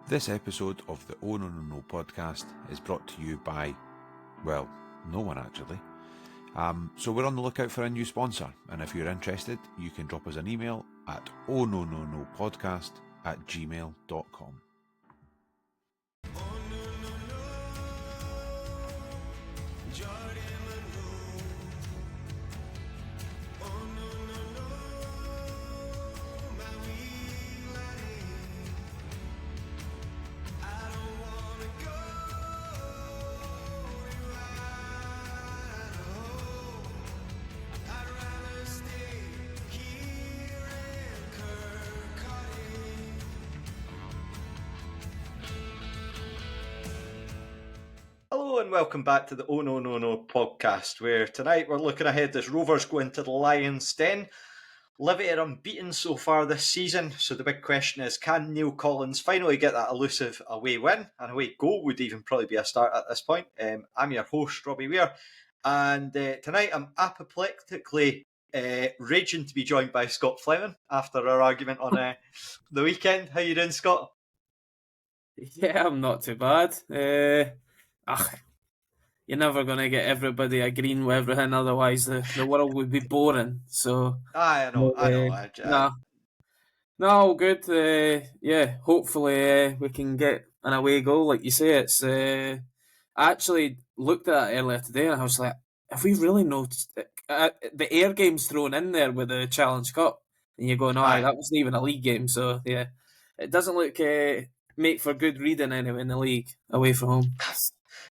This episode of the Oh No No No podcast is brought to you by, well, no one actually. So we're on the lookout for a new sponsor, and if you're interested, you can drop us an email at ohnononopodcast@gmail.com. Hello and welcome back to the Oh No No No podcast, where tonight we're looking ahead as Rovers go into the Lions' Den. Livy are unbeaten so far this season, so the big question is, can Neil Collins finally get that elusive away win? An away goal would even probably be a start at this point. I'm your host, Robbie Weir, and tonight I'm apoplectically raging to be joined by Scott Fleming after our argument on the weekend. How you doing, Scott? Yeah, I'm not too bad. You're never going to get everybody agreeing with everything, otherwise the world would be boring. So I know. No, all good. Hopefully we can get an away goal, like you say. It's I actually looked at it earlier today, and I was like, have we really noticed it? The air game's thrown in there with the Challenge Cup, and you're going, that wasn't even a league game. So yeah, it doesn't look make for good reading anyway in the league away from home.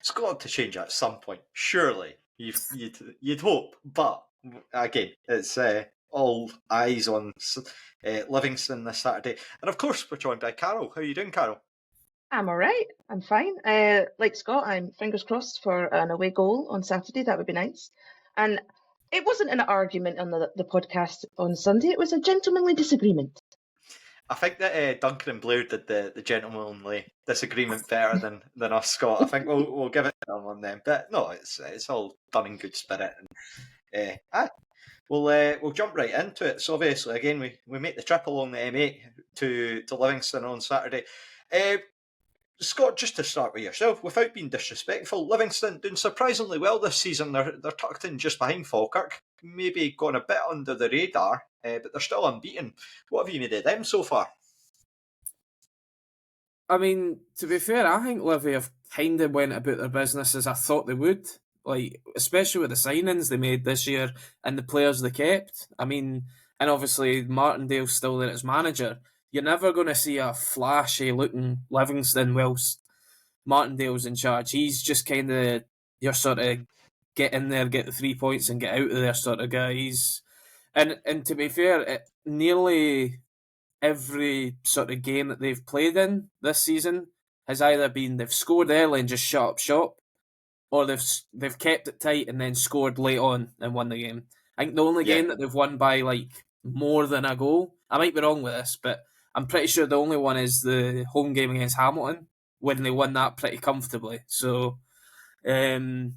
It's got to change at some point, surely. You'd hope, but again, it's all eyes on Livingston this Saturday, and of course we're joined by Carol. How are you doing, Carol? I'm all right. I'm fine. Like Scott, I'm fingers crossed for an away goal on Saturday. That would be nice. And it wasn't an argument on the podcast on Sunday. It was a gentlemanly disagreement. I think that Duncan and Blair did the gentlemanly disagreement better than us, Scott. I think we'll give it to them on them. But no, it's all done in good spirit. And we'll jump right into it. So obviously, again, we make the trip along the M8 to Livingston on Saturday. Scott, just to start with yourself, without being disrespectful, Livingston doing surprisingly well this season. They're tucked in just behind Falkirk, maybe gone a bit under the radar, but they're still unbeaten. What have you made of them so far? I mean, to be fair, I think Livy have kind of went about their business as I thought they would. Like, especially with the signings they made this year and the players they kept. I mean, and obviously Martindale's still there as manager. You're never going to see a flashy-looking Livingston whilst Martindale's in charge. He's just kind of your sort of get in there, get the 3 points and get out of there sort of guy. And to be fair, nearly every sort of game that they've played in this season has either been they've scored early and just shut up shop, or they've kept it tight and then scored late on and won the game. I think the only game that they've won by like more than a goal, I might be wrong with this, but I'm pretty sure the only one is the home game against Hamilton when they won that pretty comfortably. So, I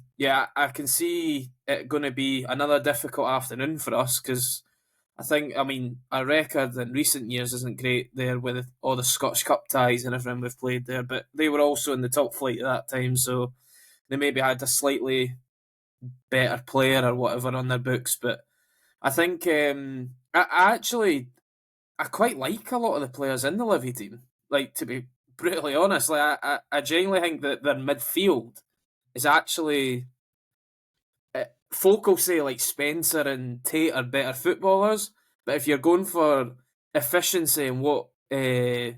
can see it going to be another difficult afternoon for us because our record in recent years isn't great there with all the Scottish Cup ties and everything we've played there, but they were also in the top flight at that time, so they maybe had a slightly better player or whatever on their books. But I think I quite like a lot of the players in the Livy team. Like, to be brutally honest, like I genuinely think that their midfield is actually. Folk will say like Spencer and Tate are better footballers, but if you're going for efficiency and what I'm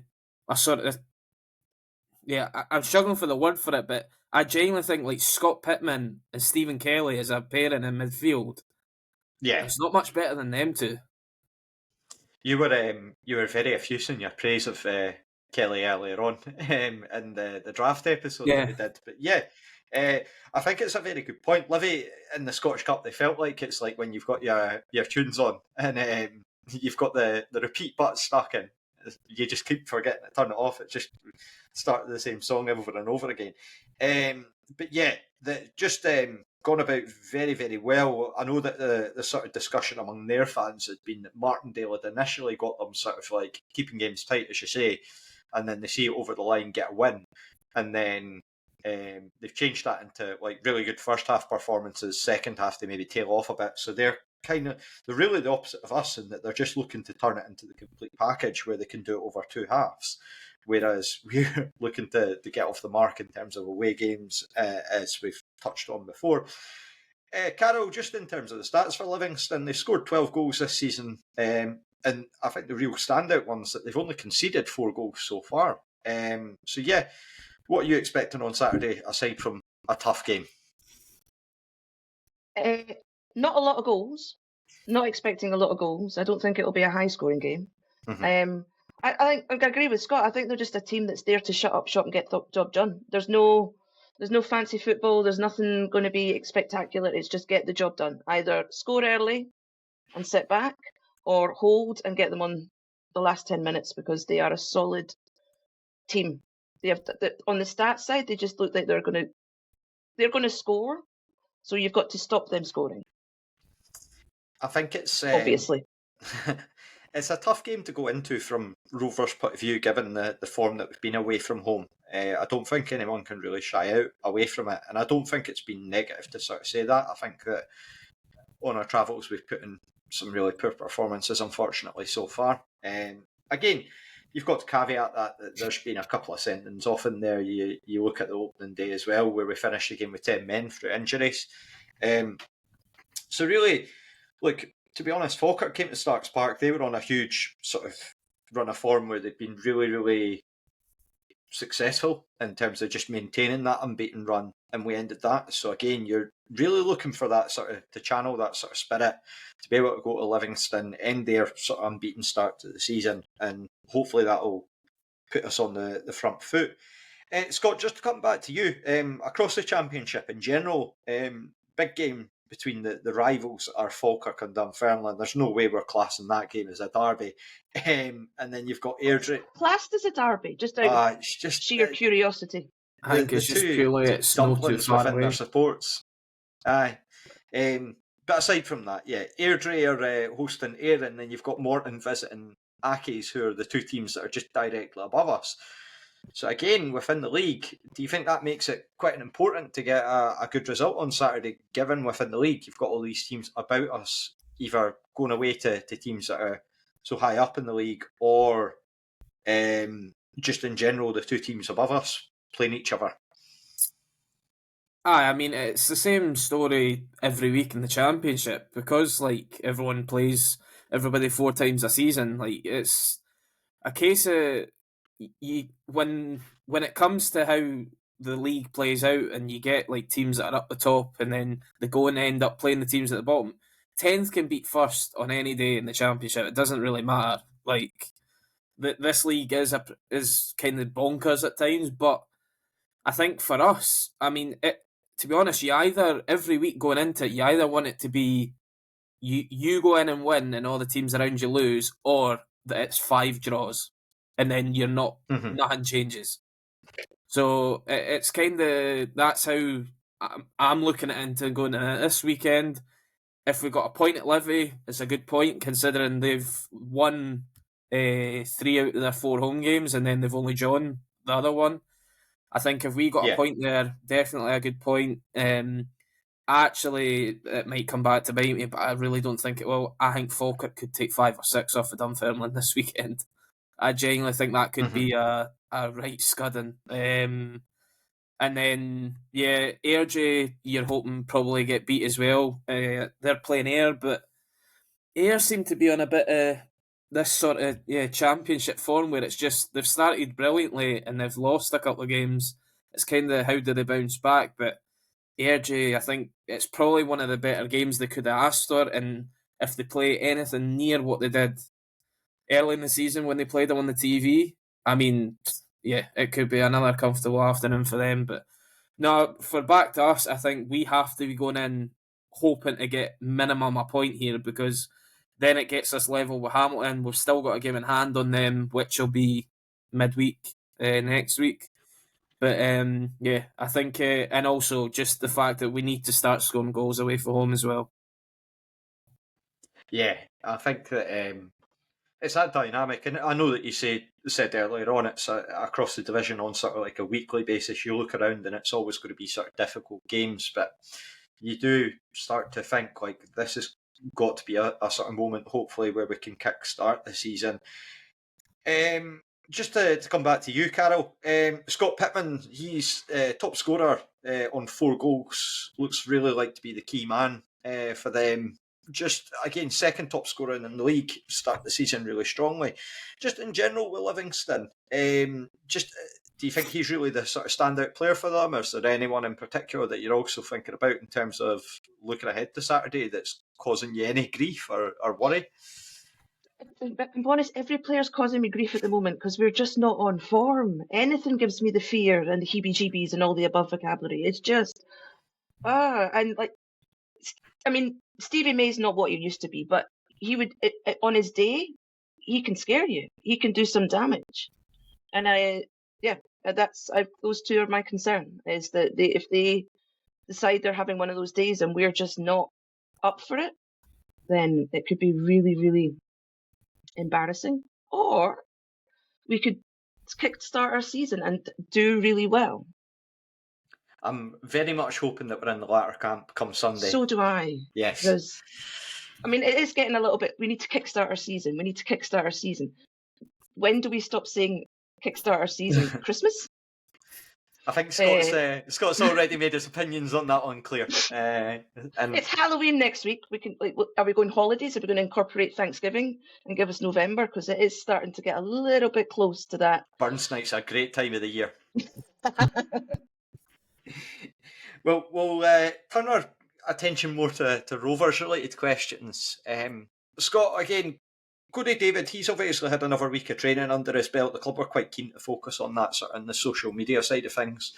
struggling for the word for it, but I genuinely think like Scott Pittman and Stephen Kelly as a pairing in midfield. Yeah, it's not much better than them two. You were very effusive in your praise of Kelly earlier on in the draft episode that we did. But I think it's a very good point. Livy in the Scottish Cup, they felt like it's like when you've got your tunes on and you've got the repeat button stuck in. You just keep forgetting to turn it off. It just started the same song over and over again. Gone about very, very well. I know that the sort of discussion among their fans had been that Martindale had initially got them sort of like keeping games tight, as you say, and then they see it over the line, get a win, and then they've changed that into like really good first half performances. Second half they maybe tail off a bit, so they're really the opposite of us in that they're just looking to turn it into the complete package where they can do it over two halves, whereas we're looking to get off the mark in terms of away games, as we've touched on before. Carol, just in terms of the stats for Livingston, they've scored 12 goals this season, and I think the real standout ones that they've only conceded 4 goals so far. So yeah, what are you expecting on Saturday aside from a tough game? Not a lot of goals. Not expecting a lot of goals. I don't think it'll be a high-scoring game. Mm-hmm. I think I agree with Scott. I think they're just a team that's there to shut up shop and get the job done. There's no fancy football. There's nothing going to be spectacular. It's just get the job done. Either score early and sit back, or hold and get them on the last 10 minutes, because they are a solid team. They have on the stats side. They just look like they're going to score. So you've got to stop them scoring. I think it's obviously it's a tough game to go into from Rovers' point of view, given the form that we've been away from home. I don't think anyone can really shy out away from it, and I don't think it's been negative to sort of say that. I think that on our travels we've put in some really poor performances, unfortunately, so far. Again, you've got to caveat that there's been a couple of sendings off in there. You look at the opening day as well, where we finished the game with 10 men through injuries. So really, look, to be honest, Falkirk came to Starks Park. They were on a huge sort of run of form where they'd been really, really successful in terms of just maintaining that unbeaten run, and we ended that. So again, you're really looking for that sort of, to channel that sort of spirit, to be able to go to Livingston, end their sort of unbeaten start to the season, and hopefully that will put us on the front foot. Scott, just to come back to you, across the Championship in general, big game between the rivals are Falkirk and Dunfermline. There's no way we're classing that game as a derby. And then you've got Airdrie. Classed as a derby, just out of sheer curiosity. I think it's just purely it's no too far away. Their supports. Aye. But aside from that, yeah, Airdrie are hosting Ayr, and then you've got Morton visiting Accies, who are the two teams that are just directly above us. So again, within the league, do you think that makes it quite important to get a good result on Saturday, given within the league you've got all these teams about us, either going away to teams that are so high up in the league, or just in general, the two teams above us playing each other? I mean, it's the same story every week in the Championship, because like everyone plays everybody 4 times a season. Like, it's a case of when it comes to how the league plays out, and you get like teams that are up the top, and then they go and end up playing the teams at the bottom. 10th can beat first on any day in the Championship. It doesn't really matter. Like, this league is kind of bonkers at times, but I think for us, I mean, to be honest, you either every week going into it, you either want it to be you go in and win, and all the teams around you lose, or that it's 5 draws. And then you're not, nothing changes. So it's kind of, that's how I'm looking at it and going into this weekend. If we got a point at Livy, it's a good point, considering they've won 3 out of their 4 home games, and then they've only drawn the other one. I think if we got a point there, definitely a good point. Actually, it might come back to bite me, but I really don't think it will. I think Falkirk could take 5 or 6 off of Dunfermline this weekend. I genuinely think that could be a right scudding. And then, yeah, Airdrie, you're hoping probably get beat as well. They're playing Ayr, but Ayr seem to be on a bit of this sort of Championship form where it's just they've started brilliantly and they've lost a couple of games. It's kind of how do they bounce back? But Airdrie, I think it's probably one of the better games they could have asked for, and if they play anything near what they did early in the season when they played them on the TV, I mean, yeah, it could be another comfortable afternoon for them. But no, for back to us, I think we have to be going in hoping to get minimum a point here, because then it gets us level with Hamilton. We've still got a game in hand on them, which will be midweek next week. But yeah, I think, and also just the fact that we need to start scoring goals away from home as well. Yeah, I think that it's that dynamic, and I know that you said earlier on it's across the division on sort of like a weekly basis. You look around and it's always going to be sort of difficult games, but you do start to think like this has got to be a sort of moment, hopefully, where we can kick-start the season. Just to come back to you, Carol, Scott Pittman, he's top scorer on 4 goals, looks really like to be the key man for them. Just, again, second top scorer in the league, start the season really strongly. Just in general with Livingston, do you think he's really the sort of standout player for them, or is there anyone in particular that you're also thinking about in terms of looking ahead to Saturday that's causing you any grief or worry? I'm honest, every player's causing me grief at the moment because we're just not on form. Anything gives me the fear and the heebie-jeebies and all the above vocabulary. It's just, and like, I mean, Stevie May's not what he used to be, but he would, on his day, he can scare you. He can do some damage. And those two are my concern, is that if they decide they're having one of those days and we're just not up for it, then it could be really, really embarrassing. Or we could kickstart our season and do really well. I'm very much hoping that we're in the latter camp come Sunday. So do I. Yes. Because, I mean, it is getting a little bit, we need to kickstart our season. We need to kickstart our season. When do we stop saying kickstart our season? Christmas? I think Scott's already made his opinions on that one clear. And it's Halloween next week. We can. Are we going holidays? Are we going to incorporate Thanksgiving and give us November? Because it is starting to get a little bit close to that. Burns Night's a great time of the year. Well, we'll turn our attention more to Rovers-related questions. Scott, again, Cody David, he's obviously had another week of training under his belt. The club were quite keen to focus on that sort of in the social media side of things.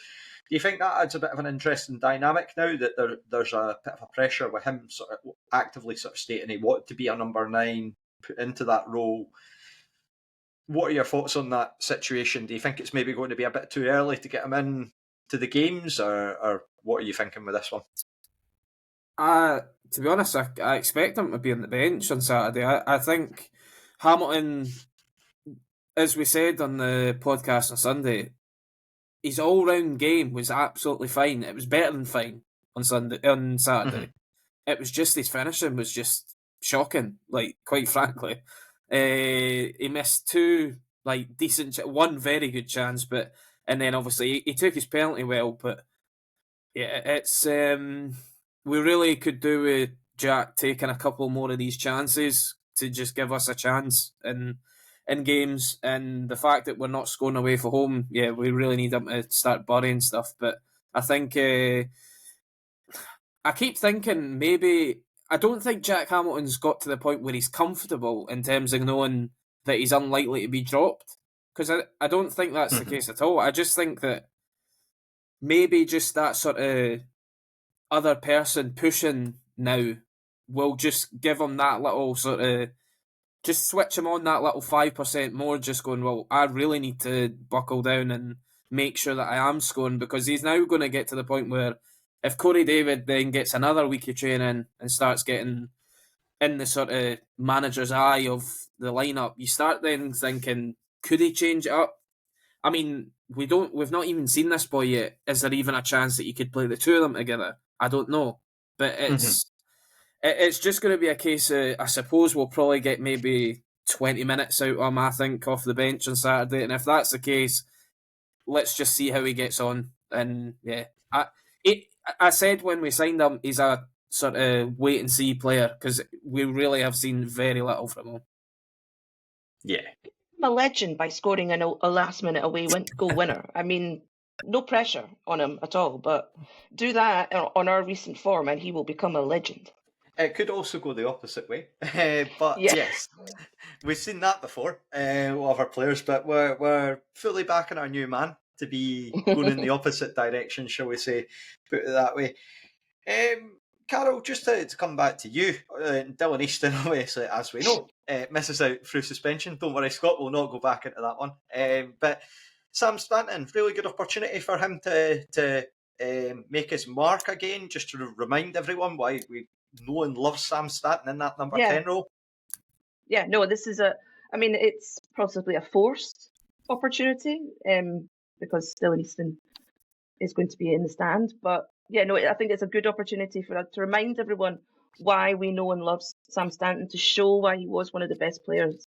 Do you think that adds a bit of an interesting dynamic now that there's a bit of a pressure with him sort of actively sort of stating he wanted to be a number 9, put into that role? What are your thoughts on that situation? Do you think it's maybe going to be a bit too early to get him in to the games, or what are you thinking with this one? To be honest, I expect him to be on the bench on Saturday. I think Hamilton, as we said on the podcast on Sunday, his all-round game was absolutely fine. It was better than fine on Saturday. Mm-hmm. It was just his finishing was just shocking, like, quite frankly. He missed 2 like decent, 1 very good chance, and then obviously he took his penalty well. But yeah, it's we really could do with Jack taking a couple more of these chances to just give us a chance in games. And the fact that we're not scoring away from home, yeah, we really need him to start burying stuff. But I think I keep thinking maybe I don't think Jack Hamilton's got to the point where he's comfortable in terms of knowing that he's unlikely to be dropped, because I don't think that's the case at all. I just think that maybe just that sort of other person pushing now will just give him that little sort of, just switch him on that little 5% more, just going, well, I really need to buckle down and make sure that I am scoring, because he's now going to get to the point where if Corey David then gets another week of training and starts getting in the sort of manager's eye of the lineup, you start then thinking, could he change it up? I mean, we've not even seen this boy yet. Is there even a chance that you could play the two of them together? I don't know. But it's just going to be a case of, I suppose we'll probably get maybe 20 minutes out of him, I think, off the bench on Saturday. And if that's the case, let's just see how he gets on. And yeah, I said when we signed him, he's a sort of wait-and-see player, because we really have seen very little from him. Yeah. I'm a legend by scoring a last-minute away goal winner. I mean, no pressure on him at all, but do that on our recent form and he will become a legend. It could also go the opposite way, but yes, we've seen that before with other players, but we're fully backing our new man to be going in the opposite direction, shall we say, put it that way. Carol, just to come back to you, Dylan Easton, obviously, as we know, misses out through suspension. Don't worry, Scott, we'll not go back into that one. But Sam Stanton, really good opportunity for him to make his mark again, just to remind everyone why we know and love Sam Stanton in that number 10 role. Yeah, no, this is a I mean, it's possibly a forced opportunity because Livingston is going to be in the stand. But yeah, no, I think it's a good opportunity for us to remind everyone why we know and love Sam Stanton, to show why he was one of the best players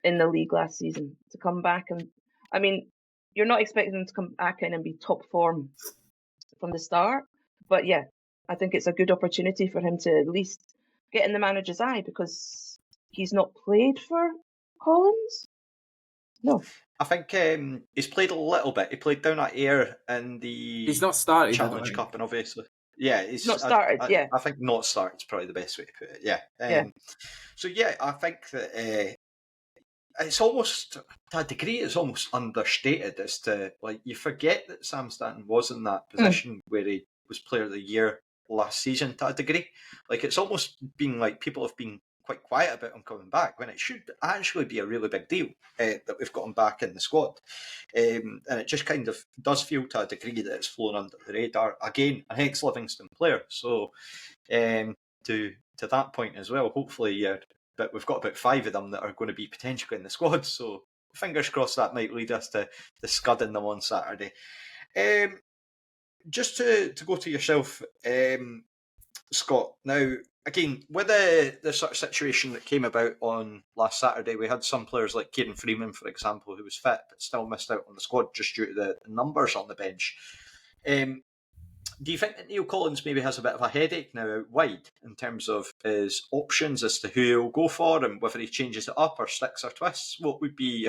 in the league last season, to come back. And I mean, you're not expecting him to come back in and be top form from the start. But yeah, I think it's a good opportunity for him to at least get in the manager's eye, because he's not played for Collins. No. I think he's played a little bit. He played down at Ayr in the He's not started, Challenge Cup, and obviously, yeah, he's not started. I think not started is probably the best way to put it. Yeah. So yeah, I think that it's almost, to a degree, it's almost understated as to, like, you forget that Sam Stanton was in that position where he was Player of the Year last season to a degree. Like, it's almost been like people have been quite quiet about him coming back, when it should actually be a really big deal that we've got him back in the squad. And it just kind of does feel to a degree that it's flown under the radar. Again, an ex-Livingston player. So to that point as well, hopefully, but we've got about 5 of them that are going to be potentially in the squad. So fingers crossed that might lead us to scudding them on Saturday. Just to go to yourself, Scott. Now, again, with the sort of situation that came about on last Saturday, we had some players like Kieran Freeman, for example, who was fit but still missed out on the squad just due to the numbers on the bench. Do you think that Neil Collins maybe has a bit of a headache now out wide in terms of his options as to who he'll go for, and whether he changes it up or sticks or twists? What would be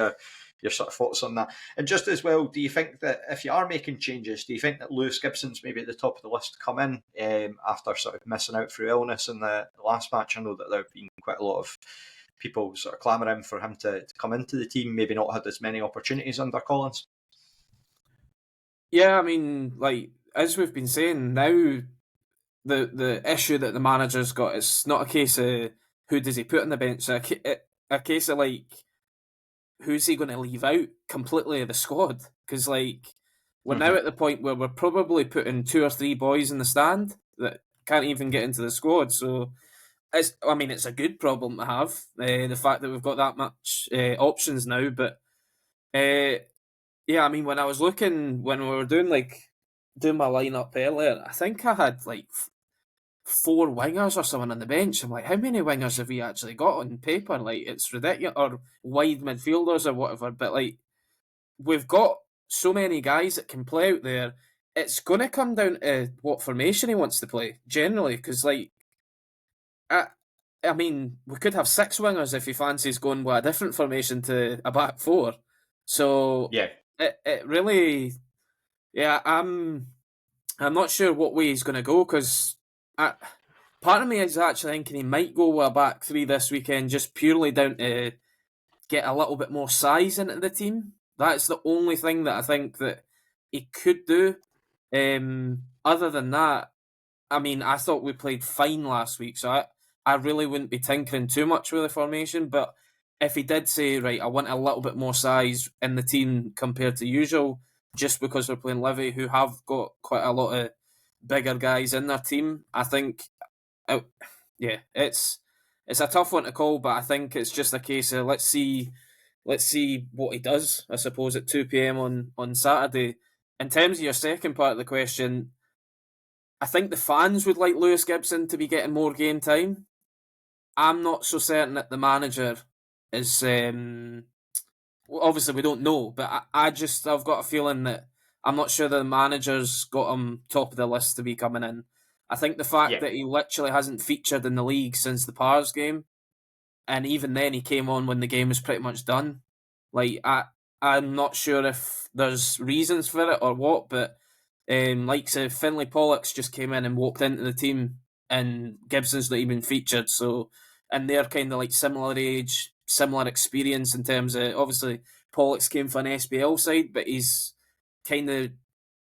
your sort of thoughts on that? And just as well, do you think that if you are making changes, do you think that Lewis Gibson's maybe at the top of the list to come in after sort of missing out through illness in the last match? I know that there have been quite a lot of people sort of clamouring for him to come into the team, maybe not had as many opportunities under Collins. Yeah, I mean, like, as we've been saying, now the issue that the manager's got is not a case of who does he put on the bench, a case of, like, who's he going to leave out completely of the squad? Because, like, we're now at the point where we're probably putting 2 or 3 boys in the stand that can't even get into the squad. So, it's a good problem to have, the fact that we've got that much options now. But, yeah, I mean, when I was looking, when we were doing my lineup earlier, I think I had, like, 4 wingers or someone on the bench. I'm like, how many wingers have we actually got on paper? Like, it's ridiculous. Or wide midfielders or whatever. But, like, we've got so many guys that can play out there. It's going to come down to what formation he wants to play, generally. Because, like, I mean, we could have 6 wingers if he fancies going with a different formation to a back 4. So, yeah, it really... Yeah, I'm not sure what way he's going to go, because part of me is actually thinking he might go with a back 3 this weekend, just purely down to get a little bit more size into the team. That's the only thing that I think that he could do. Other than that, I mean, I thought we played fine last week, so I really wouldn't be tinkering too much with the formation. But if he did say, right, I want a little bit more size in the team compared to usual, just because we're playing Livy, who have got quite a lot of bigger guys in their team, I think, it's a tough one to call, but I think it's just a case of let's see what he does, I suppose, at 2 p.m. on Saturday. In terms of your second part of the question, I think the fans would like Lewis Gibson to be getting more game time. I'm not so certain that the manager is... obviously, we don't know, but I've got a feeling that I'm not sure the manager's got him top of the list to be coming in. I think the fact that he literally hasn't featured in the league since the Pars game, and even then he came on when the game was pretty much done. Like, I'm not sure if there's reasons for it or what, but like I said, Finlay Pollock's just came in and walked into the team, and Gibson's not even featured. So, and they're kind of like similar age, similar experience in terms of, obviously, Pollock's came from an SBL side, but he's kind of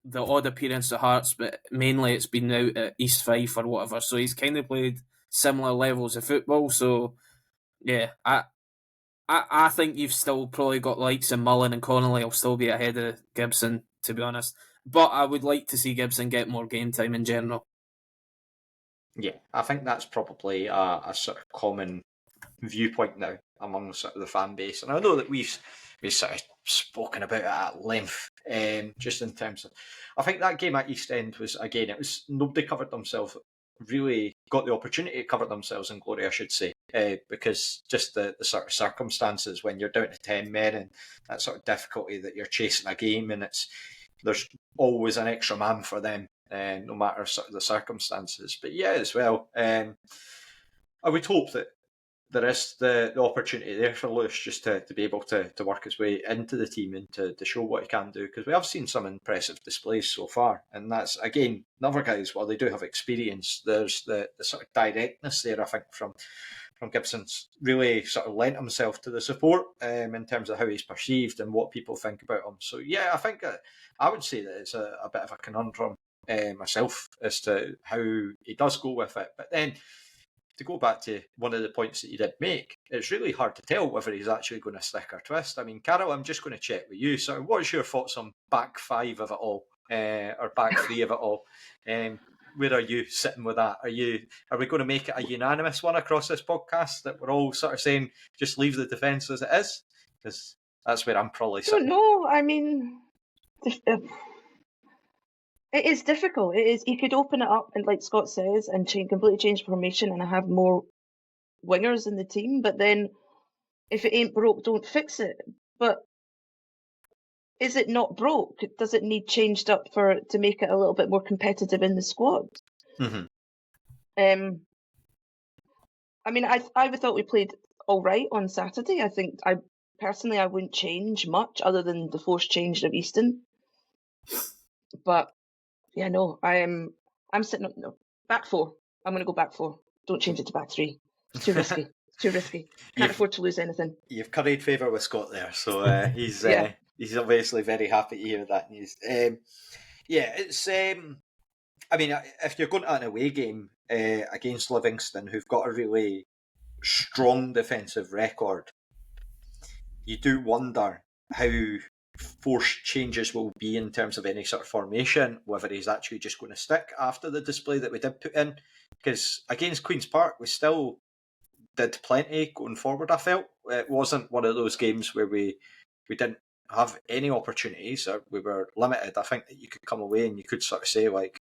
the odd appearance at Hearts, but mainly it's been out at East Fife or whatever. So he's kind of played similar levels of football. So, yeah, I think you've still probably got likes of Mullen and Connolly will still be ahead of Gibson, to be honest. But I would like to see Gibson get more game time in general. Yeah, I think that's probably a sort of common viewpoint now among sort of the fan base. And I know that we've sort of spoken about it at length, just in terms of, I think that game at East End was, again, it was nobody covered themselves, really got the opportunity to cover themselves in glory, I should say, because just the sort of circumstances when you're down to 10 men and that sort of difficulty that you're chasing a game, and there's always an extra man for them, no matter sort of the circumstances. But yeah, as well, I would hope that there is the opportunity there for Lewis just to be able to work his way into the team and to show what he can do, because we have seen some impressive displays so far. And that's, again, the other guys, while they do have experience, there's the sort of directness there, I think, from Gibson's really sort of lent himself to the support in terms of how he's perceived and what people think about him. So yeah, I think I would say that it's a bit of a conundrum myself as to how he does go with it. But then, to go back to one of the points that you did make, it's really hard to tell whether he's actually going to stick or twist. I mean, Carol, I'm just going to check with you. So what's your thoughts on back five of it all, or back three of it all? Where are you sitting with that? Are we going to make it a unanimous one across this podcast that we're all sort of saying just leave the defence as it is? Because that's where I'm probably sitting. I don't know. I mean, it is difficult. It is. You could open it up and, like Scott says, and completely change formation and have more wingers in the team. But then, if it ain't broke, don't fix it. But is it not broke? Does it need changed up to make it a little bit more competitive in the squad? Mm-hmm. I mean, I thought we played all right on Saturday. I think I wouldn't change much other than the forced change of Easton. But yeah, no, I'm sitting up. No, back four. I'm going to go back four. Don't change it to back three. It's too risky. It's too risky. Can't afford to lose anything. You've curried favour with Scott there, so he's he's obviously very happy to hear that news. Yeah, it's. I mean, if you're going to an away game against Livingston, who've got a really strong defensive record, you do wonder how forced changes will be in terms of any sort of formation, whether he's actually just going to stick after the display that we did put in. Because against Queen's Park, we still did plenty going forward, I felt. It wasn't one of those games where we didn't have any opportunities or we were limited. I think that you could come away and you could sort of say, like,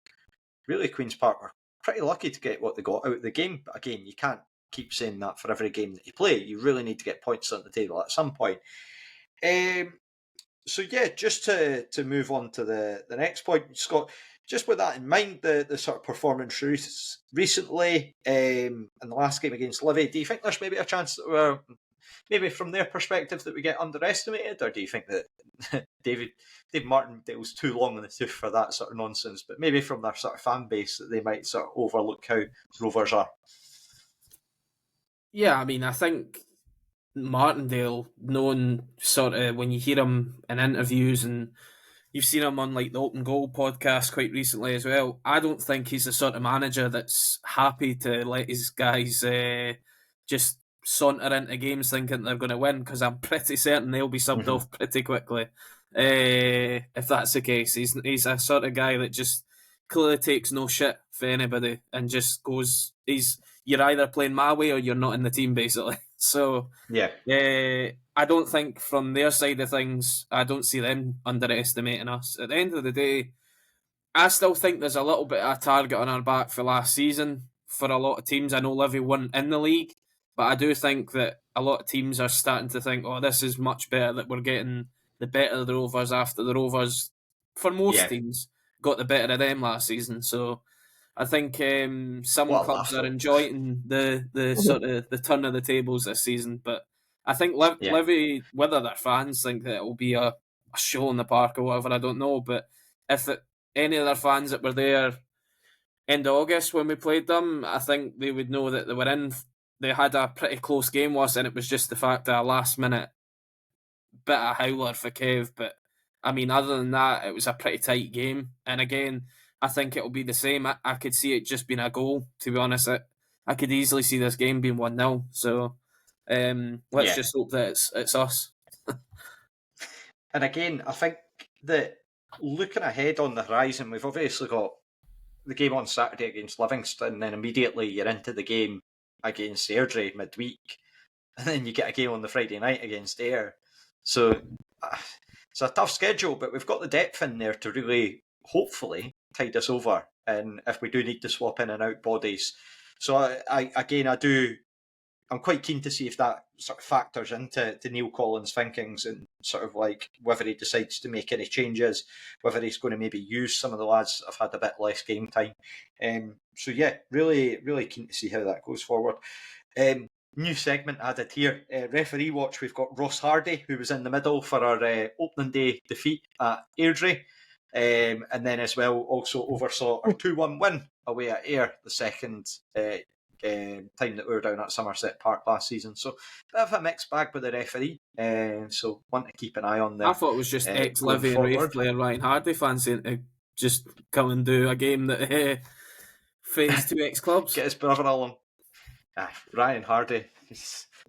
really, Queen's Park were pretty lucky to get what they got out of the game. But again, you can't keep saying that for every game that you play. You really need to get points on the table at some point. So yeah, just to move on to the next point, Scott, just with that in mind, the sort of performance recently in the last game against Livy, do you think there's maybe a chance that we're, maybe from their perspective, that we get underestimated, or do you think that David Martindale's too long in the tooth for that sort of nonsense, but maybe from their sort of fan base that they might sort of overlook how Rovers are? Yeah, I mean, I think Martindale, known sort of when you hear him in interviews, and you've seen him on like the Open Goal podcast quite recently as well, I don't think he's the sort of manager that's happy to let his guys just saunter into games thinking they're going to win, because I'm pretty certain they'll be subbed off pretty quickly if that's the case. He's a sort of guy that just clearly takes no shit for anybody and just goes, you're either playing my way or you're not in the team, basically. So yeah, I don't think from their side of things, I don't see them underestimating us. At the end of the day, I still think there's a little bit of a target on our back for last season for a lot of teams. I know Livy weren't in the league, but I do think that a lot of teams are starting to think, oh, this is much better, that we're getting the better of the Rovers after the Rovers, for most teams, got the better of them last season. So I think some clubs are enjoying the sort of the turn of the tables this season, but I think Livy, whether their fans think that it will be a show in the park or whatever, I don't know. But if any of their fans that were there end of August when we played them, I think they would know that they were in. They had a pretty close game with us, and it was just the fact of a last minute bit of howler for Kev. But I mean, other than that, it was a pretty tight game. And again, I think it'll be the same. I could see it just being a goal, to be honest. I could easily see this game being 1-0. So let's just hope that it's us. And again, I think that looking ahead on the horizon, we've obviously got the game on Saturday against Livingston, and then immediately you're into the game against Airdrie midweek. and then you get a game on the Friday night against Ayr. So it's a tough schedule, but we've got the depth in there to really, hopefully, tide us over. And if we do need to swap in and out bodies. So I'm quite keen to see if that sort of factors into Neil Collins' thinkings and sort of like whether he decides to make any changes, whether he's going to maybe use some of the lads that have had a bit less game time. So yeah, really, really keen to see how that goes forward. New segment added here, referee watch. We've got Ross Hardy, who was in the middle for our opening day defeat at Airdrie, and then as well also oversaw our 2-1 win away at Ayr, the second time that we were down at Somerset Park last season. So bit of a mixed bag with the referee, so want to keep an eye on that. I thought it was just ex-Livy and Raith player Ryan Hardy fancying to just come and do a game that faces two ex-clubs. Get his brother along. Ryan Hardy.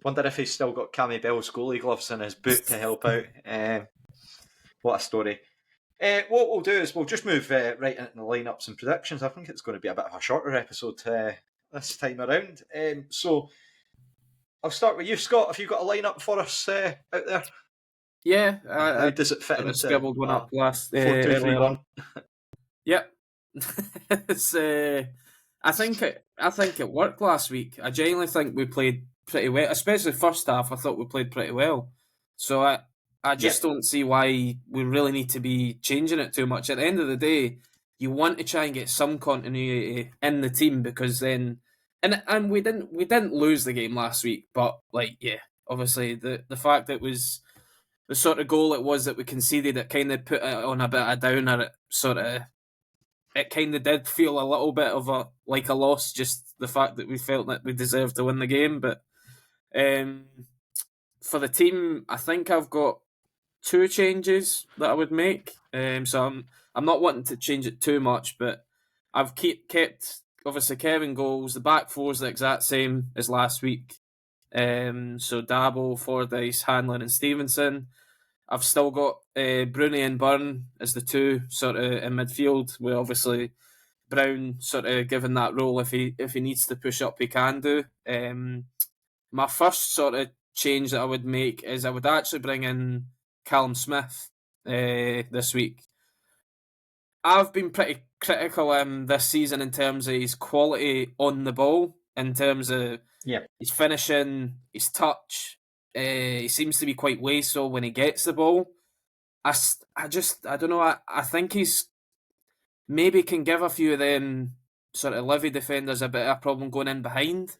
Wonder if he's still got Cammy Bell's goalie gloves in his boot to help out. What a story. What we'll do is we'll just move right into the lineups and predictions. I think it's going to be a bit of a shorter episode this time around. So I'll start with you, Scott. Have you got a lineup for us out there? Yeah. How does it fit into scribbled one up last 4-2-3-1? Yep. It's, I think it worked last week. I genuinely think we played pretty well, especially first half. I thought we played pretty well. So I just don't see why we really need to be changing it too much. At the end of the day, you want to try and get some continuity in the team because then, and we didn't lose the game last week, but obviously the fact that it was the sort of goal it was that we conceded, it kind of put it on a bit of a downer. It kind of did feel a little bit of a loss, just the fact that we felt that we deserved to win the game. But for the team, I think I've got 2 changes that I would make. So I'm not wanting to change it too much, but I've kept obviously Kevin goals. The back four is the exact same as last week. So Dabo, Fordyce, Hanlon, and Stevenson. I've still got Bruni and Byrne as the 2 sort of in midfield, with obviously Brown sort of given that role if he needs to push up, he can do. My first sort of change that I would make is I would actually bring in Callum Smith this week. I've been pretty critical this season in terms of his quality on the ball, in terms of his finishing, his touch. He seems to be quite wasteful when he gets the ball. I don't know. I think he's maybe can give a few of them sort of Livy defenders a bit of a problem going in behind.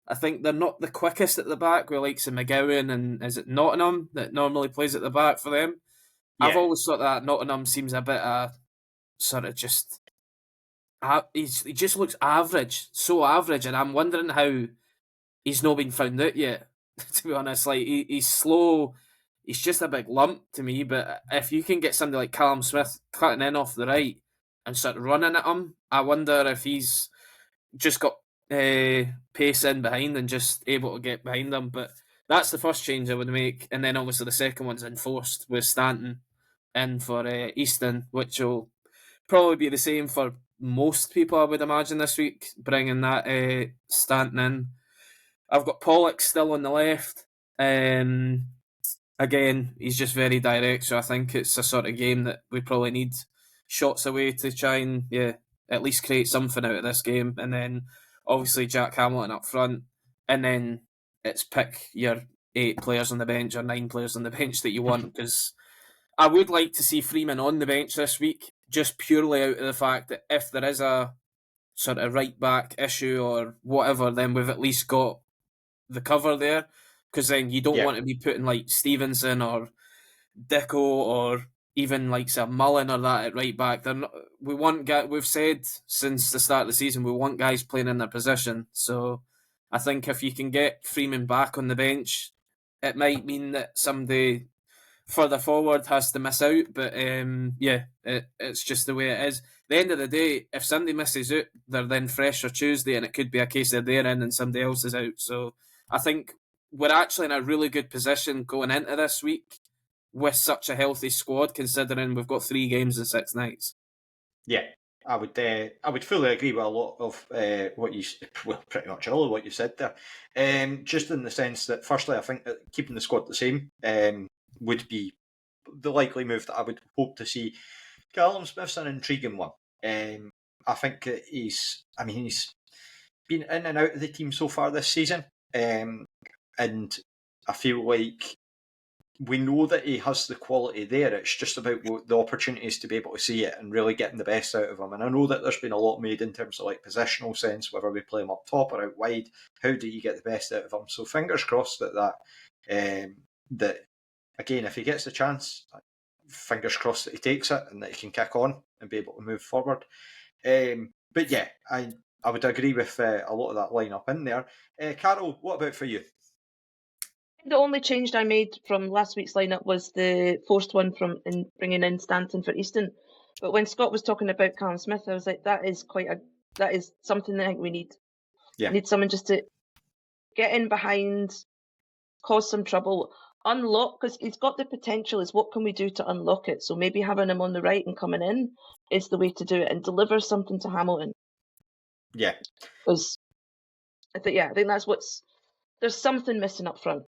I think they're not the quickest at the back, with likes of McGowan and is it Nottingham that normally plays at the back for them. Yeah. I've always thought that Nottingham seems a bit of sort of just he just looks average, so average, and I'm wondering how he's not been found out yet. To be honest, he's slow, he's just a big lump to me. But if you can get somebody like Callum Smith cutting in off the right and start running at him, I wonder if he's just got pace in behind and just able to get behind them. But that's the first change I would make, and then obviously the second one's enforced with Stanton in for Easton, which will probably be the same for most people, I would imagine, this week, bringing that Stanton in. I've got Pollock still on the left. Again, he's just very direct, so I think it's a sort of game that we probably need shots away to try and at least create something out of this game. And then obviously Jack Hamilton up front, and then it's pick your 8 players on the bench or 9 players on the bench that you want, because I would like to see Freeman on the bench this week, just purely out of the fact that if there is a sort of right back issue or whatever, then we've at least got the cover there, because then you don't want to be putting like Stevenson or Dicko or even like say Mullen or that at right back. We've said since the start of the season we want guys playing in their position. So I think if you can get Freeman back on the bench, it might mean that somebody further forward has to miss out. But it's just the way it is. At the end of the day, if somebody misses out, they're then fresh for Tuesday, and it could be a case of they're in and somebody else is out. So I think we're actually in a really good position going into this week with such a healthy squad, considering we've got 3 games in 6 nights. Yeah, I would fully agree with a lot of pretty much all of what you said there. Just in the sense that, firstly, I think that keeping the squad the same would be the likely move that I would hope to see. Callum Smith's an intriguing one. I think he's been in and out of the team so far this season, and I feel like we know that he has the quality there. It's just about the opportunities to be able to see it and really getting the best out of him. And I know that there's been a lot made in terms of like positional sense, whether we play him up top or out wide. How do you get the best out of him? So fingers crossed that again, if he gets the chance, fingers crossed that he takes it and that he can kick on and be able to move forward. But yeah, I would agree with a lot of that lineup in there. Carol, what about for you? The only change I made from last week's lineup was the forced one from bringing in Stanton for Easton. But when Scott was talking about Callum Smith, I was like, that is something that I think we need. Yeah. We need someone just to get in behind, cause some trouble, unlock, because he's got the potential. Is what can we do to unlock it? So maybe having him on the right and coming in is the way to do it and deliver something to Hamilton. Yeah. Because I think that's there's something missing up front.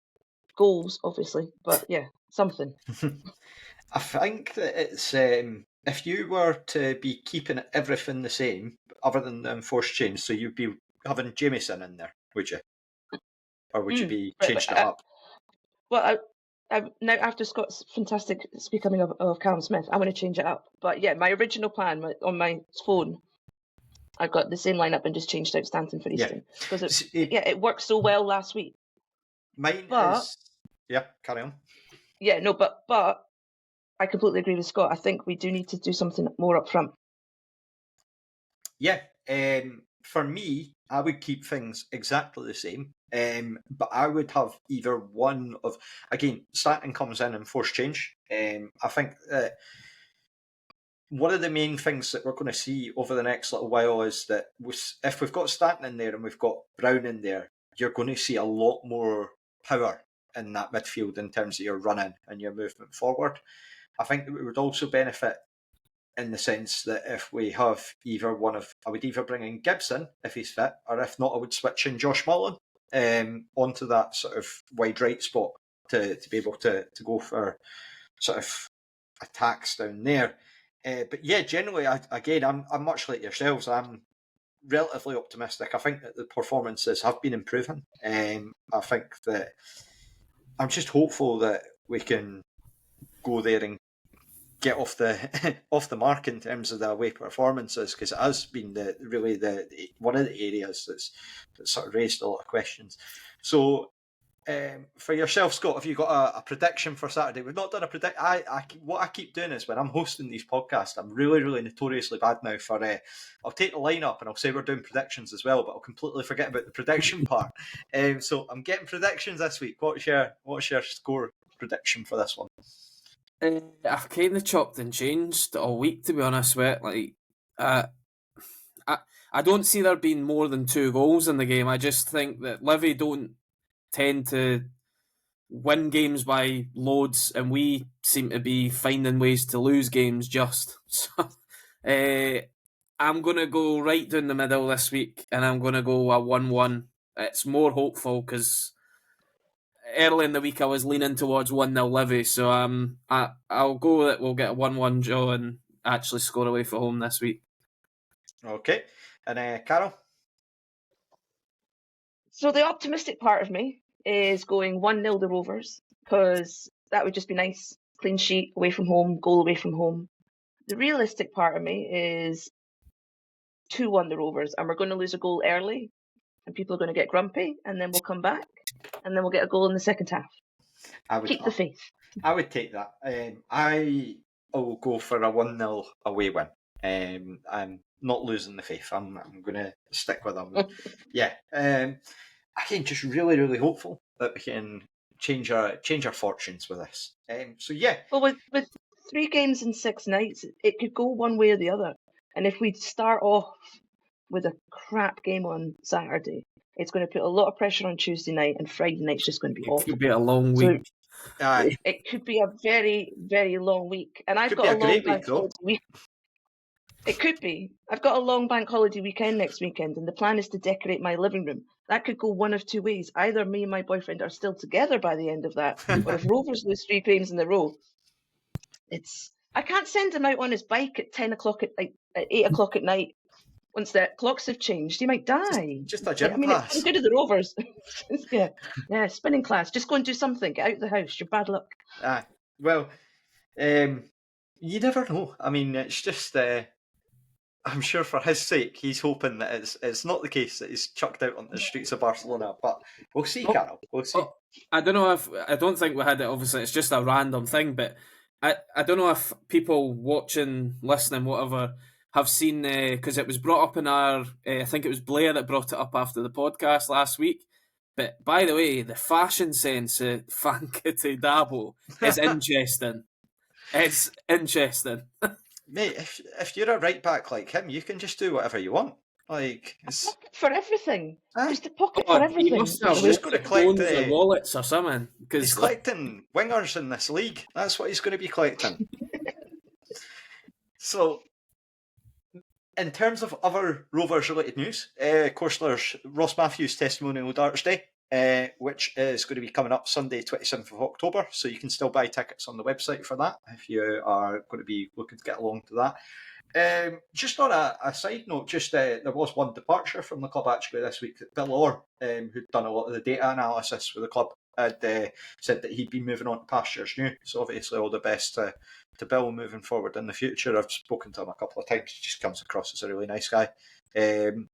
Goals, obviously, but yeah, something. I think that it's if you were to be keeping everything the same, other than the enforced change, so you'd be having Jamieson in there, would you? Or would you be changing it up? Well, I now after Scott's fantastic speaking of Callum Smith, I'm going to change it up. But yeah, my original plan on my phone, I've got the same lineup and just changed out Stanton for Easton because it worked so well last week. Mine is carry on. Yeah, no, but I completely agree with Scott. I think we do need to do something more up front. Yeah, for me, I would keep things exactly the same. But I would have either one of, again, Stanton comes in and forced change. I think that one of the main things that we're going to see over the next little while is that if we've got Stanton in there and we've got Brown in there, you're going to see a lot more power in that midfield in terms of your running and your movement forward. I think that we would also benefit in the sense that if we have I would either bring in Gibson if he's fit, or if not, I would switch in Josh Mullen onto that sort of wide right spot to be able to go for sort of attacks down there. But yeah, generally, I'm much like yourselves. I'm relatively optimistic. I think that the performances have been improving. I think that I'm just hopeful that we can go there and get off the mark in terms of the away performances, because it has been the one of the areas that's sort of raised a lot of questions. So for yourself, Scott, have you got a prediction for Saturday? We've not done a predict. What I keep doing is when I'm hosting these podcasts, I'm really, really notoriously bad now for. I'll take the lineup and I'll say we're doing predictions as well, but I'll completely forget about the prediction part. So I'm getting predictions this week. What's your score prediction for this one? I've kind of chopped and changed all week, to be honest with it. Like, I don't see there being more than 2 goals in the game. I just think that Livy don't tend to win games by loads, and we seem to be finding ways to lose games just. So, I'm going to go right down the middle this week, and I'm going to go a 1-1. It's more hopeful because early in the week I was leaning towards 1-0 Livy, so I'll go that we'll get a 1-1 draw and actually score away from home this week. Okay. And Carol? So the optimistic part of me is going 1-0 the Rovers, because that would just be nice. Clean sheet, away from home, goal away from home. The realistic part of me is 2-1 the Rovers, and we're going to lose a goal early, and people are going to get grumpy, and then we'll come back, and then we'll get a goal in the second half. Keep the faith. I would take that. I will go for a 1-0 away win. I'm not losing the faith. I'm going to stick with them. Yeah. Again, just really, really hopeful that we can change our fortunes with this. So yeah. Well, with 3 games in 6 nights, it could go one way or the other. And if we start off with a crap game on Saturday, it's going to put a lot of pressure on Tuesday night, and Friday night's just going to be awful. It could be a long week. So it could be a very, very long week. And I've got a long week. It could be. I've got a long bank holiday weekend next weekend, and the plan is to decorate my living room. That could go one of two ways. Either me and my boyfriend are still together by the end of that, or if Rovers lose 3 games in a row, I can't send him out on his bike at 10 o'clock at 8 o'clock at night. Once the clocks have changed, he might die. Just a gym I mean, class. it's good at the Rovers. yeah, spinning class. Just go and do something. Get out of the house. You're bad luck. Well, you never know. I mean, it's just. I'm sure for his sake, he's hoping that it's not the case that he's chucked out on the streets of Barcelona. But we'll see, Carol. We'll see. I don't think we had it. Obviously, it's just a random thing, but I don't know if people watching, listening, whatever, have seen, because it was brought up in our, I think it was Blair that brought it up after the podcast last week. But by the way, the fashion sense of Falkirk is interesting. It's interesting. Mate, if you're a right back like him, you can just do whatever you want. Like, it's a pocket for everything. Just a pocket Oh, for everything. He must have just gotta collect the wallets or something. He's collecting wingers in this league. That's what he's going to be collecting. So, in terms of other Rovers-related news, of course, there's Ross Matthews' testimonial Darts Day, which is going to be coming up Sunday, 27th of October. So you can still buy tickets on the website for that if you are going to be looking to get along to that. Just on a side note, there was one departure from the club actually this week. Bill Orr, who'd done a lot of the data analysis for the club, had said that he'd be moving on to pastures new. So obviously all the best to Bill moving forward in the future. I've spoken to him a couple of times. He just comes across as a really nice guy.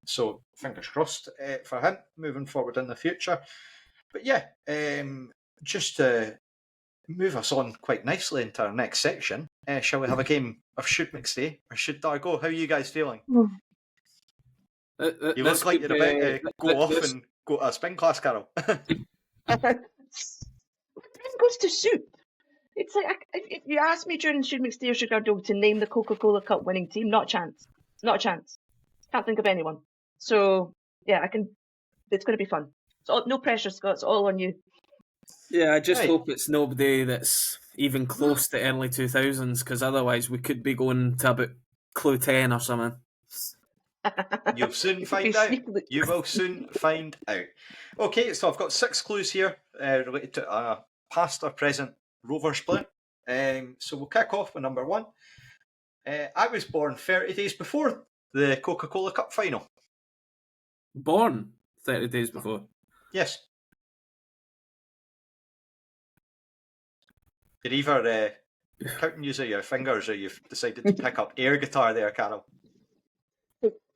So fingers crossed for him moving forward in the future. But yeah, just to move us on quite nicely into our next section, shall we have a game of Should McStay or Should Dargo? How are you guys feeling? You look like you're about to go off and go to a spin class, Carol. My brain goes to soup. It's like, if you ask me during Should McStay or Should Dargo to name the Coca-Cola Cup winning team, not a chance. Not a chance. Can't think of anyone. So, yeah, it's going to be fun. So, no pressure, Scott. It's all on you. Yeah, I just hope it's nobody that's even close to early 2000s, because otherwise we could be going to about Clue 10 or something. You'll soon find out. You will soon find out. Okay, so I've got 6 clues here related to past or present Rovers player. So we'll kick off with number 1. I was born 30 days before the Coca-Cola Cup final. Born 30 days before? Yes. You're either counting using your fingers or you've decided to pick up air guitar there, Carol.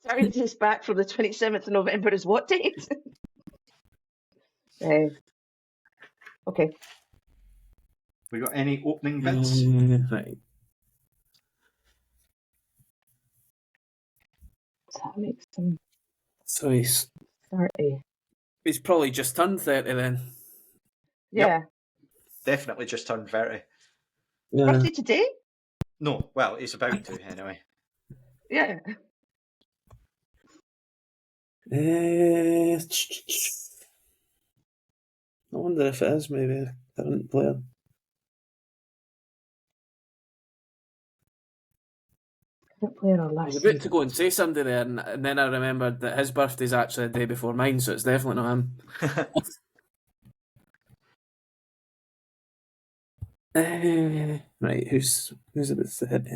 30 days back from the 27th of November is what date? Okay. We got any opening bits? Right. That makes him So he's 30. He's probably just turned 30 then. Yeah. Yep. Definitely just turned 30. Yeah. Birthday today? No, well, he's about to anyway. Yeah. I wonder if it is maybe a current player. Player or I last was about to go and say somebody there, and then I remembered that his birthday's actually the day before mine, so it's definitely not him. Right, who's about 30?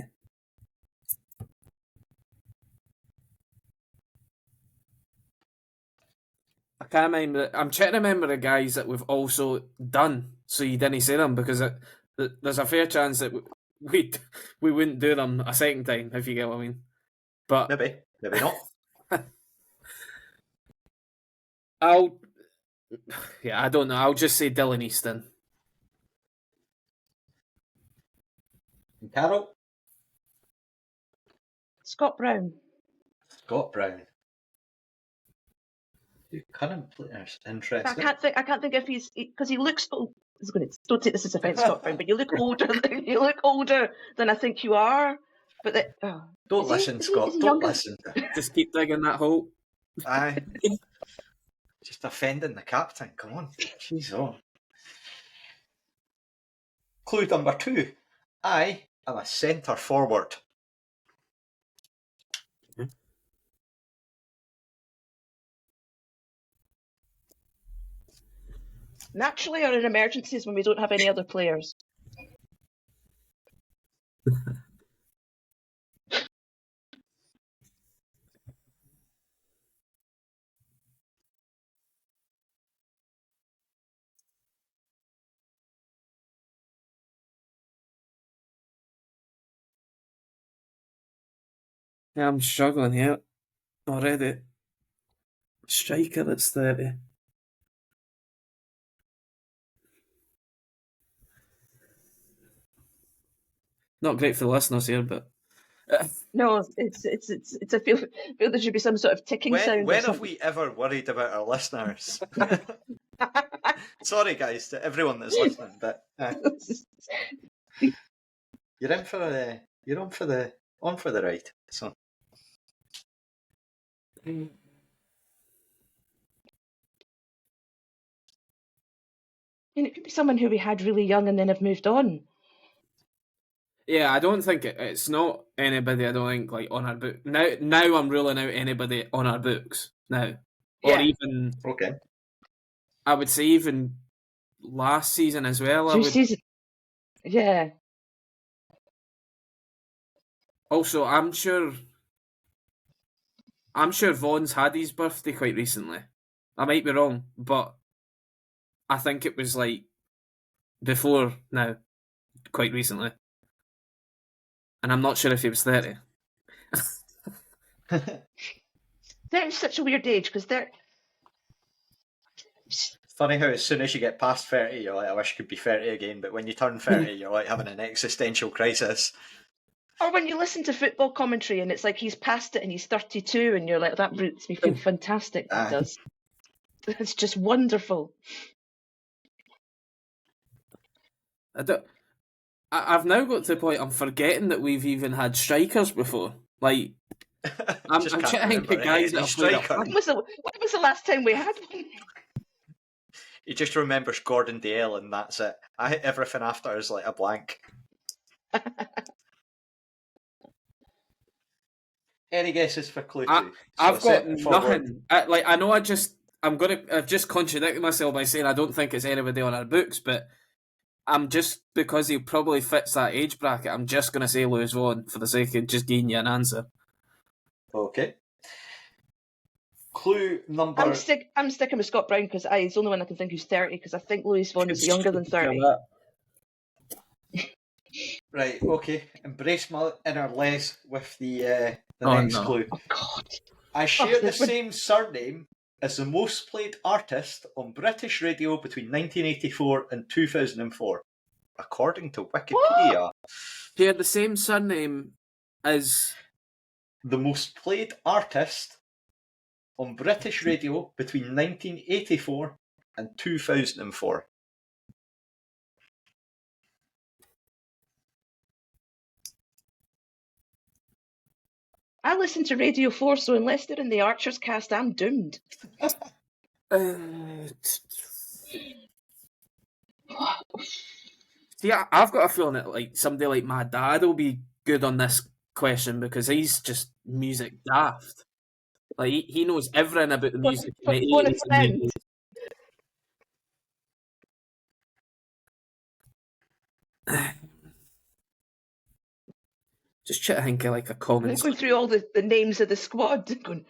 I can't remember. I'm trying to remember the guys that we've also done, so you didn't say them, because there's a fair chance that we wouldn't do them a second time, if you get what I mean. But maybe not. I don't know. I'll just say Dylan Easton. Carol? Scott Brown. Scott Brown. Two current players. Interesting. I can't think if he's because he looks. Don't take this as offence, Scott Brown, but you look older. You look older than I think you are. But don't listen, Scott. Don't listen. Just keep digging that hole. Aye. Just offending the captain. Come on. Jeez, oh. Clue number 2. I am a centre forward. Naturally or in emergencies when we don't have any other players? Yeah, I'm struggling here already. Striker that's 30. Not great for the listeners here, but No, it's I feel there should be some sort of ticking sound. When or have we ever worried about our listeners? Sorry, guys, to everyone that's listening, but you're on for the ride. So And it could be someone who we had really young and then have moved on. yeah, I don't think it's not anybody. I don't think like on our book now. I'm ruling out anybody on our books now, or even okay. I would say even last season as well. Yeah. Also, I'm sure Vaughan's had his birthday quite recently. I might be wrong, but I think it was like before now, quite recently. And I'm not sure if he was 30. They're such a weird age because they're. It's funny how as soon as you get past 30, you're like, I wish I could be 30 again. But when you turn 30, you're like having an existential crisis. Or when you listen to football commentary and it's like he's past it and he's 32 and you're like, that makes me feel fantastic. That does. It's just wonderful. I've now got to the point I'm forgetting that we've even had strikers before. Like, I'm trying to think of guys that have played up. When was the last time we had one? He just remembers Gordon Dale and that's it. Everything after is like a blank. Any guesses for clue 2? I've got nothing. I've just contradicted myself by saying I don't think it's anybody on our books, but I'm just, because he probably fits that age bracket, I'm just going to say Lewis Vaughan for the sake of just giving you an answer. Okay. Clue number... I'm sticking with Scott Brown because he's the only one I can think who's 30 because I think Lewis Vaughan is younger than 30. Right, okay. Embrace my inner Les with the next clue. Oh, God. I share the same surname as the most played artist on British radio between 1984 and 2004, according to Wikipedia. What? Share the same surname as... the most played artist on British radio between 1984 and 2004. I listen to Radio 4, so unless they're in the Archers cast, I'm doomed. See, I've got a feeling that like somebody like my dad will be good on this question because he's just music daft. Like he knows everything about the music. Just try to think of like a common... Going through all the names of the squad, going,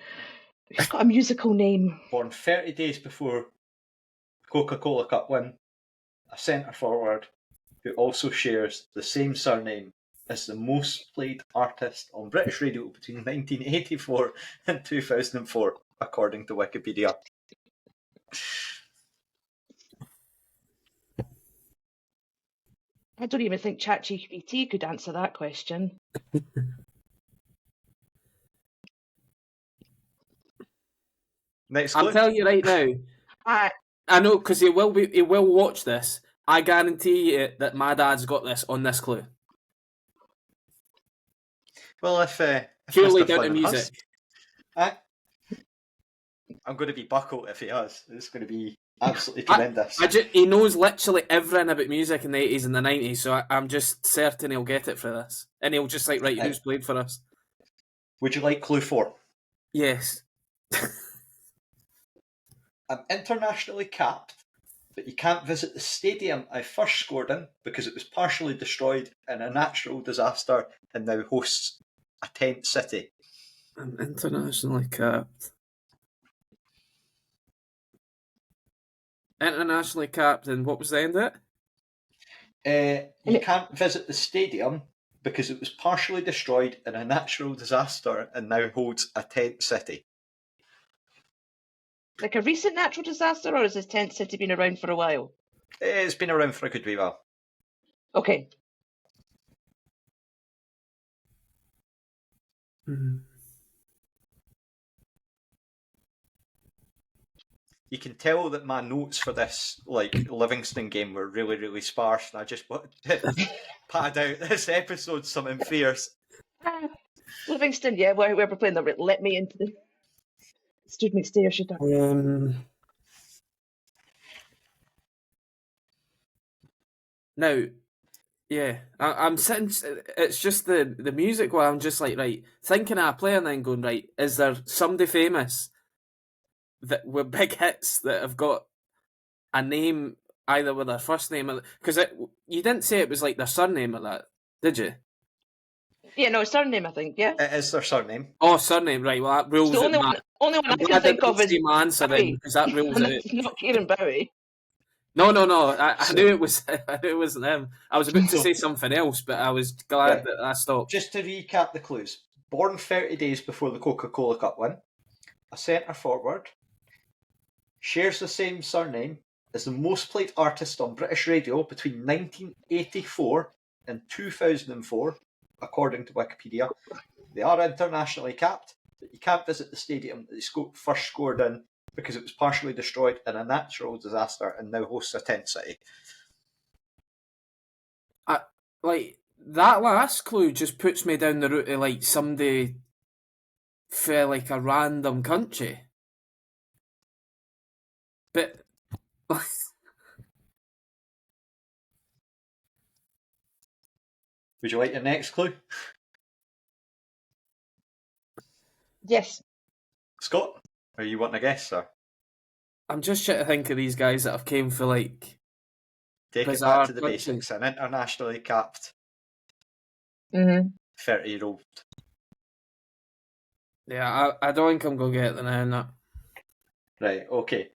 who's got a musical name? Born 30 days before Coca-Cola Cup win, a centre forward who also shares the same surname as the most played artist on British radio between 1984 and 2004, according to Wikipedia. I don't even think ChatGPT could answer that question. Next clue. I'm telling you right now. I know because he will watch this. I guarantee you that my dad's got this on this clue. Well, if purely Mr. down to Flynn music. I'm going to be buckled if he has. It's going to be absolutely tremendous. He knows literally everything about music in the 80s and the 90s, so I'm just certain he'll get it for this. And he'll just like, right, who's played for us? Would you like clue 4? Yes. I'm internationally capped but you can't visit the stadium I first scored in because it was partially destroyed in a natural disaster and now hosts a tent city. I'm internationally capped. Internationally capped, and what was the end of it? You can't visit the stadium because it was partially destroyed in a natural disaster and now holds a tent city. Like a recent natural disaster, or has this tent city been around for a while? It's been around for a good wee while. Okay. You can tell that my notes for this Livingston game were really, really sparse, and I just wanted to pad out this episode something fierce. Livingston, yeah, whoever playing them, let me into the Should McStay or Should Dargo. Now, yeah, I'm sitting. It's just the music where I'm just like, right, thinking of a player and then going, right, is there somebody famous that with big hits that have got a name either with their first name or because you didn't say it was like their surname or that, did you? Yeah, no, surname, I think, yeah. It is their surname. Oh, surname, right? Well, that rules The only it. only one I can think of is my answer then, because that rules and it. it's not Kieran Bowie. No. I knew it was. I knew it wasn't him. I was about to say something else, but I was glad that I stopped. Just to recap the clues: born 30 days before the Coca-Cola Cup win, a centre forward, shares the same surname as the most played artist on British radio between 1984 and 2004, according to Wikipedia. They are internationally capped, but you can't visit the stadium that they first scored in because it was partially destroyed in a natural disaster and now hosts a tent city. Like that last clue just puts me down the route of like somebody for like a random country. But Would you like your next clue? Yes. Scott, are you wanting a guess, sir? I'm just trying to think of these guys that have came for like Take it bizarre back to the countries. basics. An internationally capped 30-year-old. Yeah, I don't think I'm going to get the name that. Right, okay.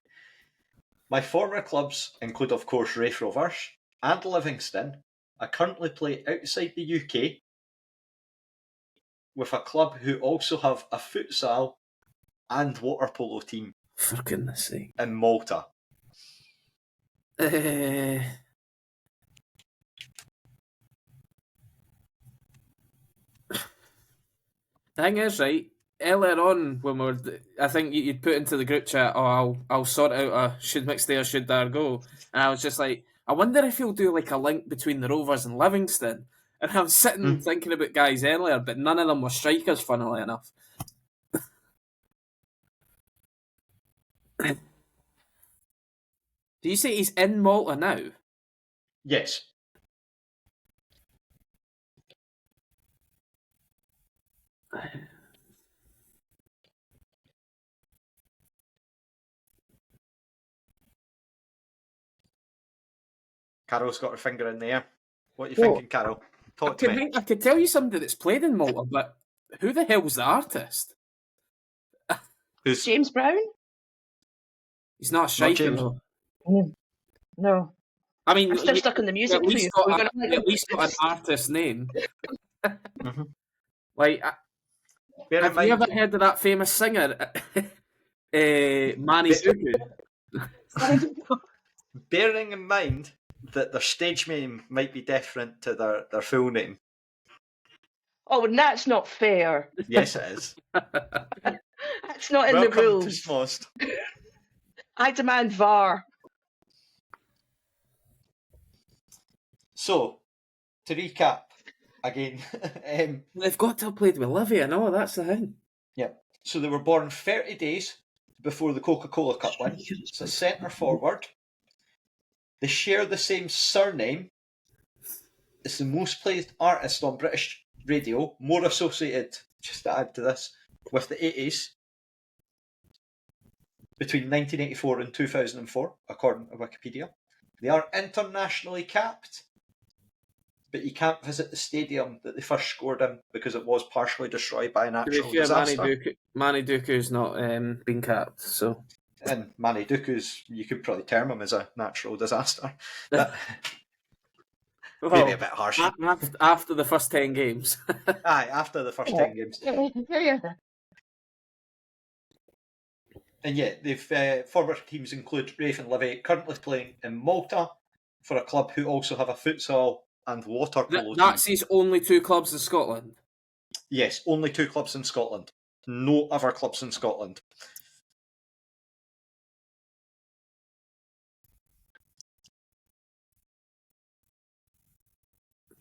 My former clubs include, of course, Raith Rovers and Livingston. I currently play outside the UK with a club who also have a futsal and water polo team For goodness sake. in Malta. The thing is, right, earlier on when I think you'd put into the group chat, I'll sort out a Should McStay or Should Dargo, and I was just like, I wonder if he'll do like a link between the Rovers and Livingston. And I was sitting thinking about guys earlier, but none of them were strikers, funnily enough. Do you say he's in Malta now? Yes. Carol's got her finger in the air. What are you thinking, Carol? Talk to me. I could tell you somebody that's played in Malta, but who the hell's the artist? Who's James Brown? He's not a striker, James. though. No. I mean, I'm still stuck in the music. at least We're got, gonna at least got an artist name. Mhm. Like, Bear in have mind, you ever heard of that famous singer, Manny Suku? bearing in mind that their stage name might be different to their full name. Oh, and that's not fair. Yes, it is. That's not in Welcome the to rules. Smost. I demand VAR. So, to recap again, They've got to have played with Livy, I know, that's the thing. yeah. So they were born 30 days before the Coca-Cola Cup win. It's a centre forward. They share the same surname. It's the most played artist on British radio, more associated, just to add to this, with the 80s. between 1984 and 2004, according to Wikipedia. They are internationally capped, but you can't visit the stadium that they first scored in because it was partially destroyed by a natural disaster. Manny Duku's not been capped, so... And Manny Duku's, you could probably term him as a natural disaster. But maybe a bit harsh. After the first 10 games. Aye, after the first 10 games. Yeah. And yeah, they've former teams include Raith and Livy, currently playing in Malta for a club who also have a futsal and water polo team. That's his only 2 clubs in Scotland? Yes, only 2 clubs in Scotland. No other clubs in Scotland.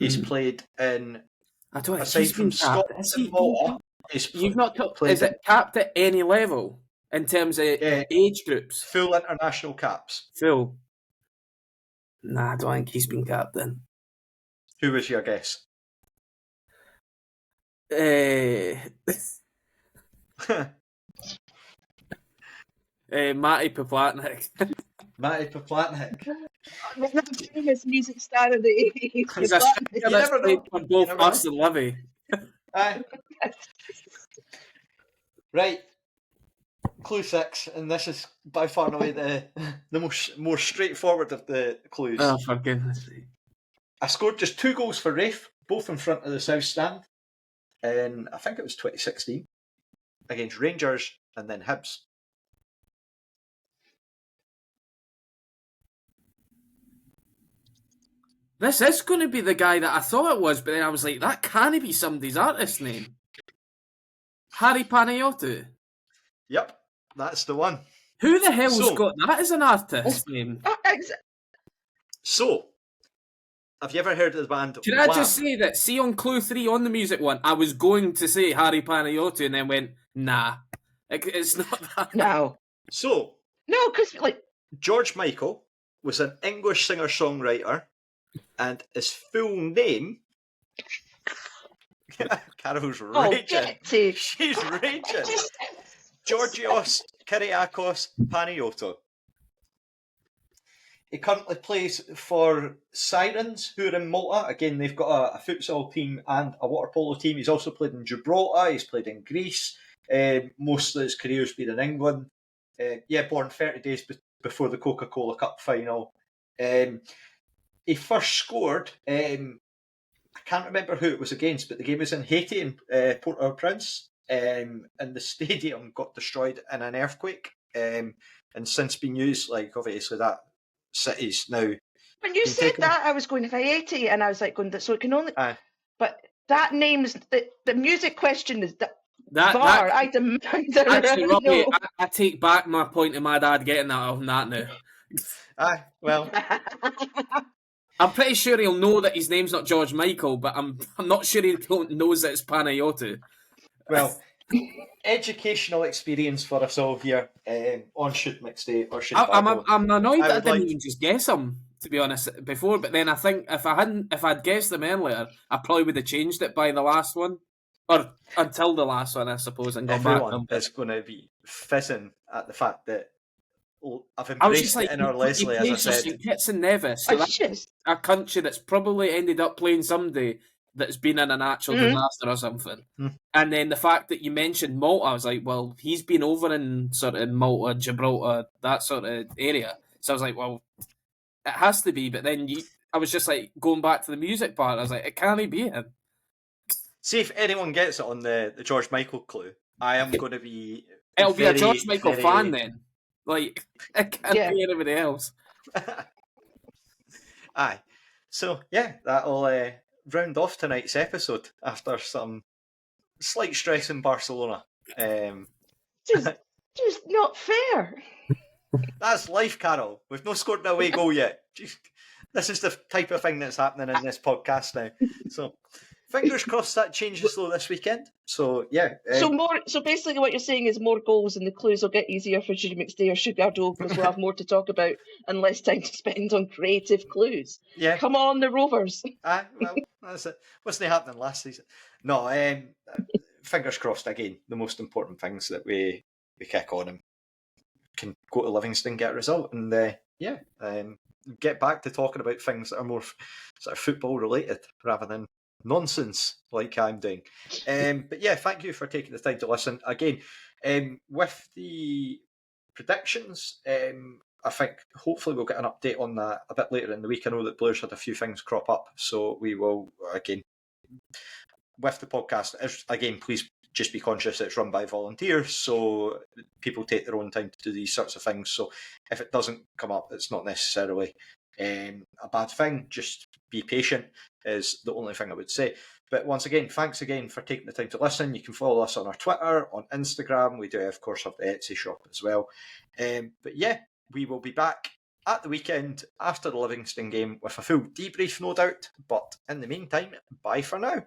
He's played in, aside from Scotland and Malta, you've not is it capped at any level in terms of age groups? Full international caps. Full. Nah, I don't think he's been capped then. Who was your guess? Matty Poplatnik. Matty Poplatnik. Was not the famous music star of the 80s. He's a striker that's played for both us and Livy. Aye. Right. Clue 6, and this is by far and away the more straightforward of the clues. Oh, for goodness sake. I scored just 2 goals for Raith, both in front of the South Stand, and I think it was 2016, against Rangers and then Hibs. This is going to be the guy that I thought it was, but then I was like, that can't be somebody's artist name. Harry Panayotou. Yep, that's the one. Who the hell's got that as an artist name? So, have you ever heard of the band Can I just say that, see on Clue 3 on the music one, I was going to say Harry Panayotou and then went, nah. It's not that. No. So, no, because George Michael was an English singer-songwriter, and his full name... Carol's raging. She's raging. Georgios Kyriakos Panayiotou. He currently plays for Sirens, who are in Malta. Again, they've got a futsal team and a water polo team. He's also played in Gibraltar. He's played in Greece. Most of his career has been in England. Born 30 days before the Coca-Cola Cup final. He first scored... I can't remember who it was against, but the game was in Haiti in Port-au-Prince, and the stadium got destroyed in an earthquake, and since been used, like, obviously that city's now... When you said that, I was going to Haiti, and I was like, so it can only... But that name's... The music question is... I demand actually, Robbie, I take back my point of my dad getting that on that now. Well... I'm pretty sure he'll know that his name's not George Michael, but I'm not sure he knows that it's Panayiotou. Well, educational experience for us all here on Should McStay or Should Dargo. I'm annoyed that I didn't even just guess him, to be honest, before. But then I think if I'd guessed them earlier, I probably would have changed it by the last one, or until the last one, I suppose, and gone back. Everyone is going to be fizzing at the fact that I've embraced it in our Leslie, as I said. St Kitts and Nevis, so that's a country that's probably ended up playing somebody that's been in a natural disaster or something. And then the fact that you mentioned Malta, I was like, well, he's been over in sort of Malta, Gibraltar, that sort of area. So I was like, well, it has to be. But then I was just like, going back to the music part, I was like, it can't be him. See if anyone gets it on the George Michael clue. I am going to be... It'll be a George Michael fan then. Like, I can't be anybody else. Aye. So, yeah, that'll round off tonight's episode after some slight stress in Barcelona. Just not fair. That's life, Carol. We've not scored an away goal yet. This is the type of thing that's happening in this podcast now. So, fingers crossed that changes though this weekend. So yeah. So basically, what you're saying is more goals and the clues will get easier for Should McStay or Should Dargo because we'll have more to talk about and less time to spend on creative clues. Yeah. Come on, the Rovers. Well, that's it. Wasn't happening last season? No. Fingers crossed again. The most important things that we kick on and can go to Livingston, get a result, and get back to talking about things that are more sort of football related rather than nonsense like I'm doing. But yeah, thank you for taking the time to listen. Again, with the predictions, I think hopefully we'll get an update on that a bit later in the week. I know that Blair's had a few things crop up, so we will, again, with the podcast, again, please just be conscious that it's run by volunteers, so people take their own time to do these sorts of things. So if it doesn't come up, it's not necessarily a bad thing. Just be patient is the only thing I would say. But once again, thanks again for taking the time to listen. You can follow us on our Twitter, on Instagram. We do, of course, have the Etsy shop as well. But yeah, we will be back at the weekend after the Livingston game with a full debrief, no doubt. But in the meantime, bye for now.